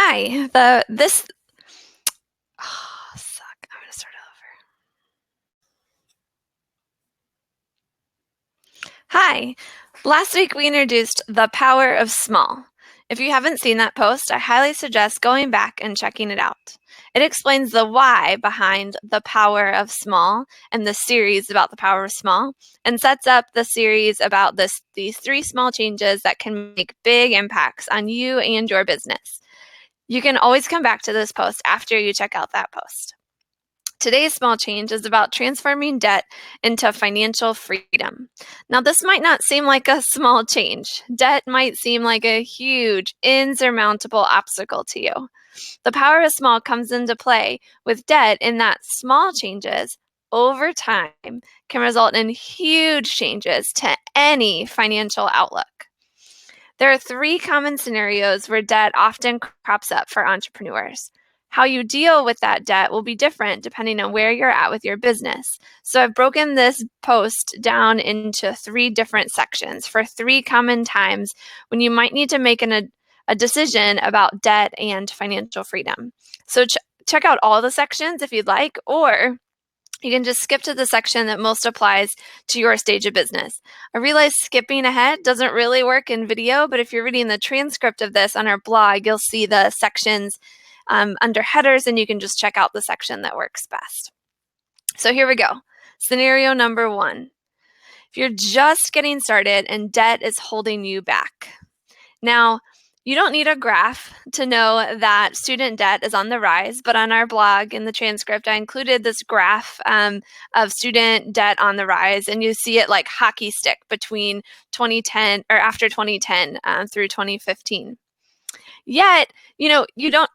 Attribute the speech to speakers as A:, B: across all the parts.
A: Hi. The this oh, suck. I'm gonna start over. Hi. Last week we introduced the power of small. If you haven't seen that post, I highly suggest going back and checking it out. It explains the why behind the power of small and the series about the power of small, and sets up the series about these three small changes that can make big impacts on you and your business. You can always come back to this post after you check out that post. Today's small change is about transforming debt into financial freedom. Now, this might not seem like a small change. Debt might seem like a huge, insurmountable obstacle to you. The power of small comes into play with debt in that small changes over time can result in huge changes to any financial outlook. There are three common scenarios where debt often crops up for entrepreneurs. How you deal with that debt will be different depending on where you're at with your business. So I've broken this post down into three different sections for three common times when you might need to make a decision about debt and financial freedom. So check out all the sections if you'd like, or you can just skip to the section that most applies to your stage of business. I realize skipping ahead doesn't really work in video, but if you're reading the transcript of this on our blog, you'll see the sections under headers, and you can just check out the section that works best. So here we go. Scenario number one. If you're just getting started and debt is holding you back. Now, you don't need a graph to know that student debt is on the rise, but on our blog in the transcript, I included this graph of student debt on the rise, and you see it like hockey stick between 2010 or after 2010 through 2015. Yet, you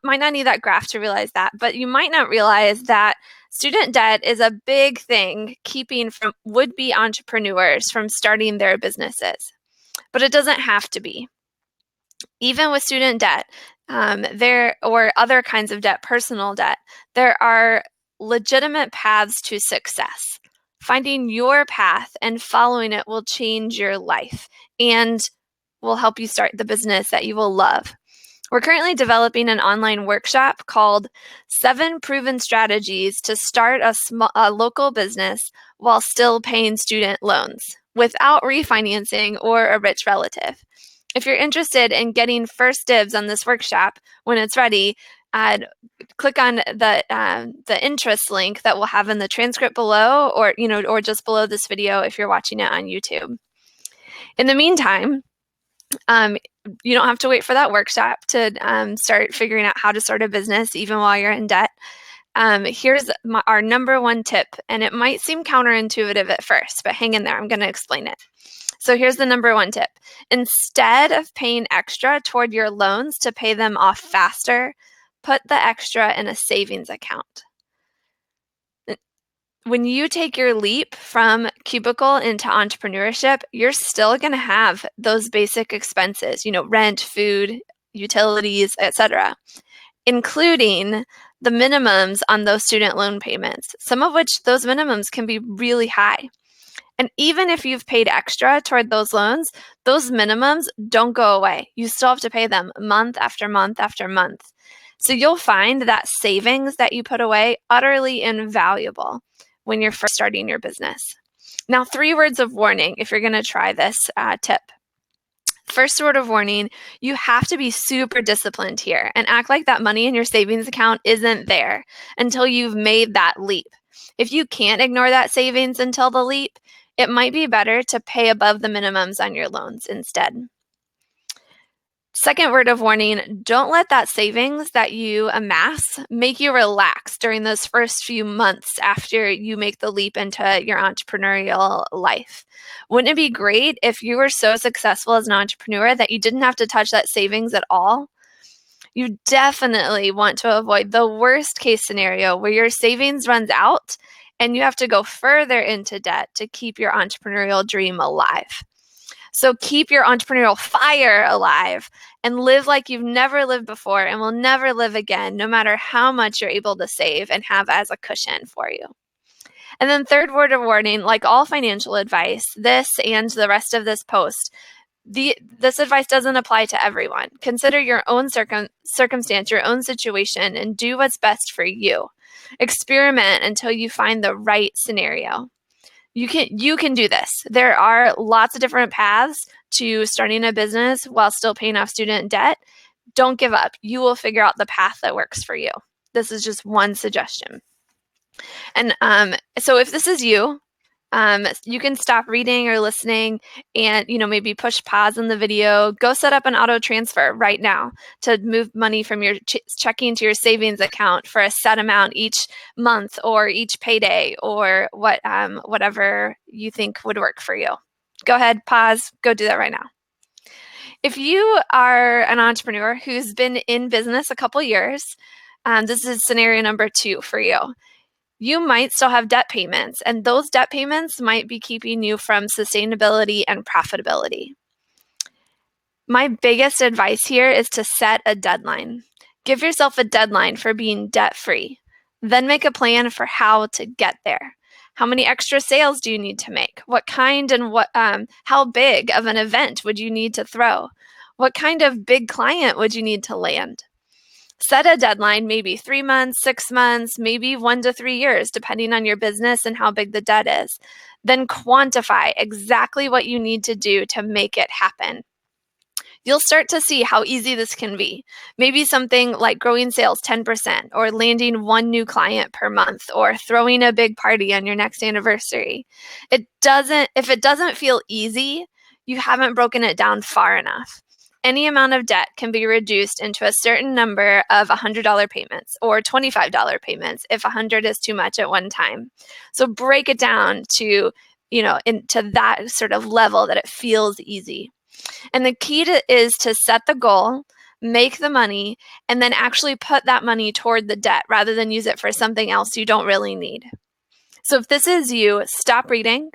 A: might not need that graph to realize that, but you might not realize that student debt is a big thing keeping from would-be entrepreneurs from starting their businesses. But it doesn't have to be. Even with student debt, or other kinds of debt, personal debt, there are legitimate paths to success. Finding your path and following it will change your life and will help you start the business that you will love. We're currently developing an online workshop called 7 Proven Strategies to Start a Local Business While Still Paying Student Loans Without Refinancing or a Rich Relative. If you're interested in getting first dibs on this workshop when it's ready, click on the interest link that we'll have in the transcript below, or just below this video if you're watching it on YouTube. In the meantime, you don't have to wait for that workshop to start figuring out how to start a business even while you're in debt. Here's our number one tip, and it might seem counterintuitive at first, but hang in there. I'm going to explain it. So here's the number one tip. Instead of paying extra toward your loans to pay them off faster, put the extra in a savings account. When you take your leap from cubicle into entrepreneurship, you're still going to have those basic expenses, rent, food, utilities, etc., including the minimums on those student loan payments, some of which those minimums can be really high. And even if you've paid extra toward those loans, those minimums don't go away. You still have to pay them month after month after month. So you'll find that savings that you put away utterly invaluable when you're first starting your business. Now, 3 words of warning if you're going to try this tip. First word of warning, you have to be super disciplined here and act like that money in your savings account isn't there until you've made that leap. If you can't ignore that savings until the leap, it might be better to pay above the minimums on your loans instead. Second word of warning, don't let that savings that you amass make you relax during those first few months after you make the leap into your entrepreneurial life. Wouldn't it be great if you were so successful as an entrepreneur that you didn't have to touch that savings at all? You definitely want to avoid the worst case scenario where your savings runs out and you have to go further into debt to keep your entrepreneurial dream alive. So keep your entrepreneurial fire alive and live like you've never lived before and will never live again, no matter how much you're able to save and have as a cushion for you. And then third word of warning, like all financial advice, this and the rest of this post This advice doesn't apply to everyone. Consider your own circumstance, your own situation, and do what's best for you. Experiment until you find the right scenario. You can do this. There are lots of different paths to starting a business while still paying off student debt. Don't give up. You will figure out the path that works for you. This is just one suggestion. And so if this is you, you can stop reading or listening and, maybe push pause on the video. Go set up an auto transfer right now to move money from your checking to your savings account for a set amount each month or each payday or whatever you think would work for you. Go ahead, pause, go do that right now. If you are an entrepreneur who's been in business a couple years, this is scenario number 2 for you. You might still have debt payments, and those debt payments might be keeping you from sustainability and profitability. My biggest advice here is to set a deadline. Give yourself a deadline for being debt-free. Then make a plan for how to get there. How many extra sales do you need to make? What kind and how big of an event would you need to throw? What kind of big client would you need to land? Set a deadline, maybe 3 months, 6 months, maybe 1 to 3 years, depending on your business and how big the debt is. Then quantify exactly what you need to do to make it happen. You'll start to see how easy this can be. Maybe something like growing sales 10% or landing 1 new client per month or throwing a big party on your next anniversary. If it doesn't feel easy, you haven't broken it down far enough. Any amount of debt can be reduced into a certain number of $100 payments or $25 payments if 100 is too much at one time. So break it down to, into that sort of level that it feels easy. And the key is to set the goal, make the money, and then actually put that money toward the debt rather than use it for something else you don't really need. So if this is you, stop reading,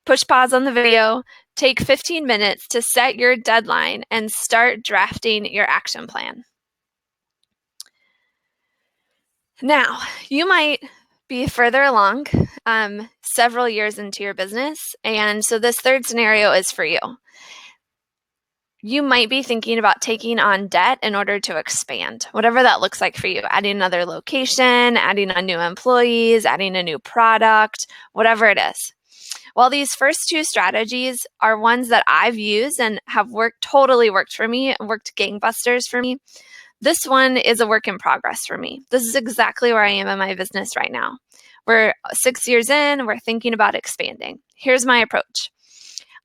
A: push pause on the video, take 15 minutes to set your deadline and start drafting your action plan. Now, you might be further along, several years into your business, and so this third scenario is for you. You might be thinking about taking on debt in order to expand, whatever that looks like for you, adding another location, adding on new employees, adding a new product, whatever it is. While these first 2 strategies are ones that I've used and have totally worked for me, worked gangbusters for me, this one is a work in progress for me. This is exactly where I am in my business right now. We're 6 years in, we're thinking about expanding. Here's my approach.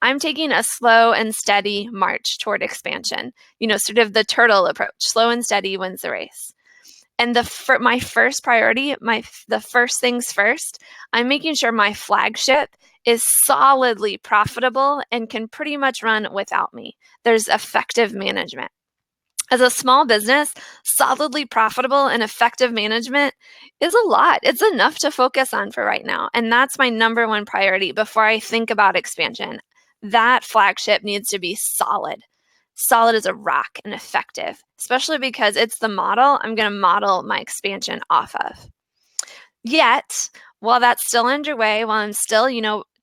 A: I'm taking a slow and steady march toward expansion, sort of the turtle approach. Slow and steady wins the race. And my first priority, the first things first, I'm making sure my flagship is solidly profitable and can pretty much run without me. There's effective management. As a small business, solidly profitable and effective management is a lot. It's enough to focus on for right now. And that's my number 1 priority before I think about expansion. That flagship needs to be solid as a rock and effective, especially because it's the model I'm going to model my expansion off of. Yet, while that's still underway, while I'm still,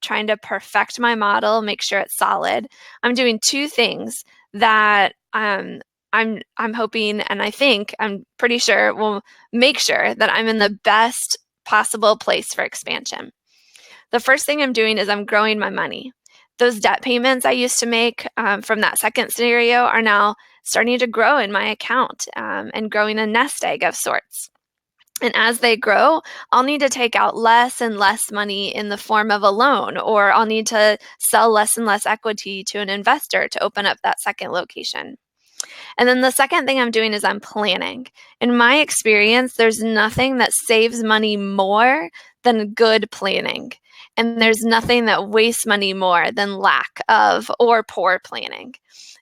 A: trying to perfect my model, make sure it's solid, I'm doing 2 things that I'm hoping, and I'm pretty sure will make sure that I'm in the best possible place for expansion. The first thing I'm doing is I'm growing my money. Those debt payments I used to make from that second scenario are now starting to grow in my account and growing a nest egg of sorts. And as they grow, I'll need to take out less and less money in the form of a loan, or I'll need to sell less and less equity to an investor to open up that second location. And then the second thing I'm doing is I'm planning. In my experience, there's nothing that saves money more than good planning. And there's nothing that wastes money more than lack of or poor planning.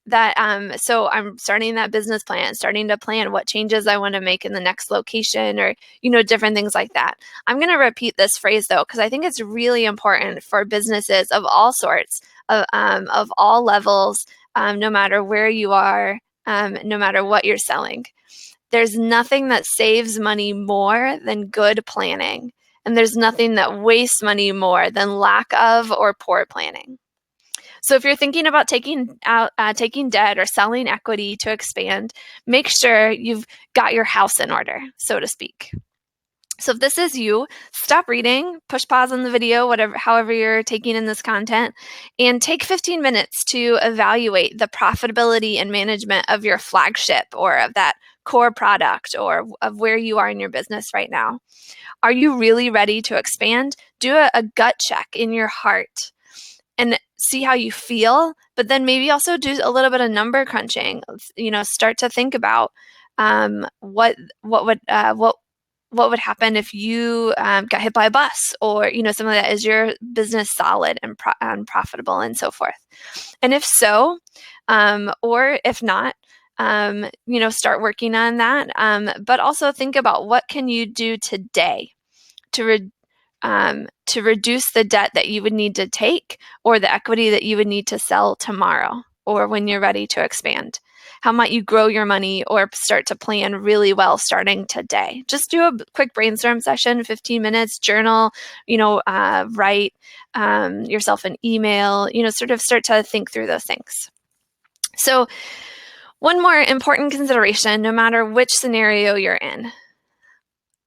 A: So I'm starting that business plan, starting to plan what changes I want to make in the next location or, different things like that. I'm going to repeat this phrase though, because I think it's really important for businesses of all sorts, of all levels, no matter where you are, no matter what you're selling. There's nothing that saves money more than good planning. And there's nothing that wastes money more than lack of or poor planning. So if you're thinking about taking debt or selling equity to expand, make sure you've got your house in order, so to speak. So if this is you, stop reading, push pause on the video, however you're taking in this content, and take 15 minutes to evaluate the profitability and management of your flagship or of that core product or of where you are in your business right now. Are you really ready to expand? Do a gut check in your heart and see how you feel, but then maybe also do a little bit of number crunching. Start to think about what would happen if you got hit by a bus, or something like that. Is your business solid and profitable and so forth? And if so, or if not, start working on that. But also think about what can you do today to reduce the debt that you would need to take, or the equity that you would need to sell tomorrow, or when you're ready to expand. How might you grow your money or start to plan really well starting today? Just do a quick brainstorm session, 15 minutes, journal, write yourself an email, sort of start to think through those things. So one more important consideration, no matter which scenario you're in,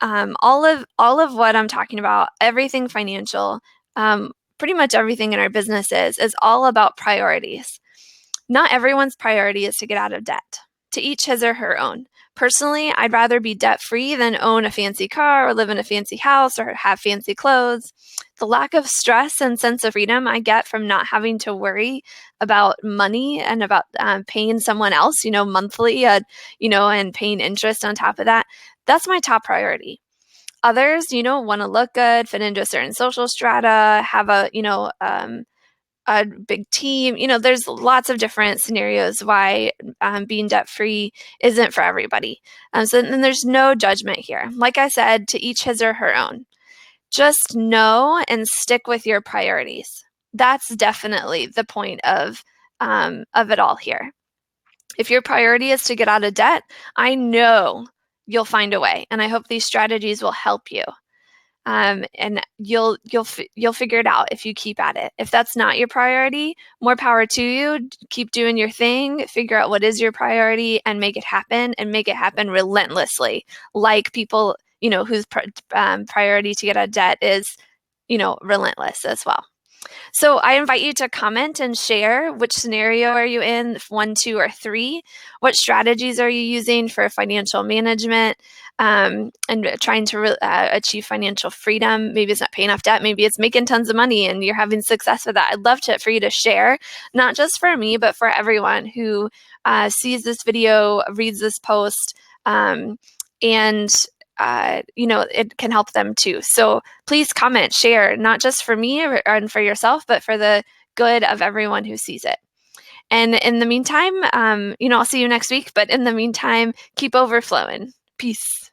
A: all of what I'm talking about, everything financial, pretty much everything in our businesses is all about priorities. Not everyone's priority is to get out of debt. To each his or her own. Personally, I'd rather be debt-free than own a fancy car or live in a fancy house or have fancy clothes. The lack of stress and sense of freedom I get from not having to worry about money and about paying someone else, monthly, and paying interest on top of that, that's my top priority. Others, want to look good, fit into a certain social strata, have a big team. There's lots of different scenarios why being debt-free isn't for everybody. So then there's no judgment here. Like I said, to each his or her own. Just know and stick with your priorities. That's definitely the point of it all here. If your priority is to get out of debt, I know you'll find a way, and I hope these strategies will help you. And you'll figure it out if you keep at it. If that's not your priority, more power to you. Keep doing your thing, figure out what is your priority and make it happen, and make it happen relentlessly. Like people, whose priority to get out of debt is, relentless as well. So I invite you to comment and share which scenario are you in, 1, 2, or 3. What strategies are you using for financial management and trying to achieve financial freedom? Maybe it's not paying off debt. Maybe it's making tons of money and you're having success with that. I'd love for you to share, not just for me, but for everyone who sees this video, reads this post, and it can help them too. So please comment, share, not just for me and for yourself, but for the good of everyone who sees it. And in the meantime, I'll see you next week. But in the meantime, keep overflowing. Peace.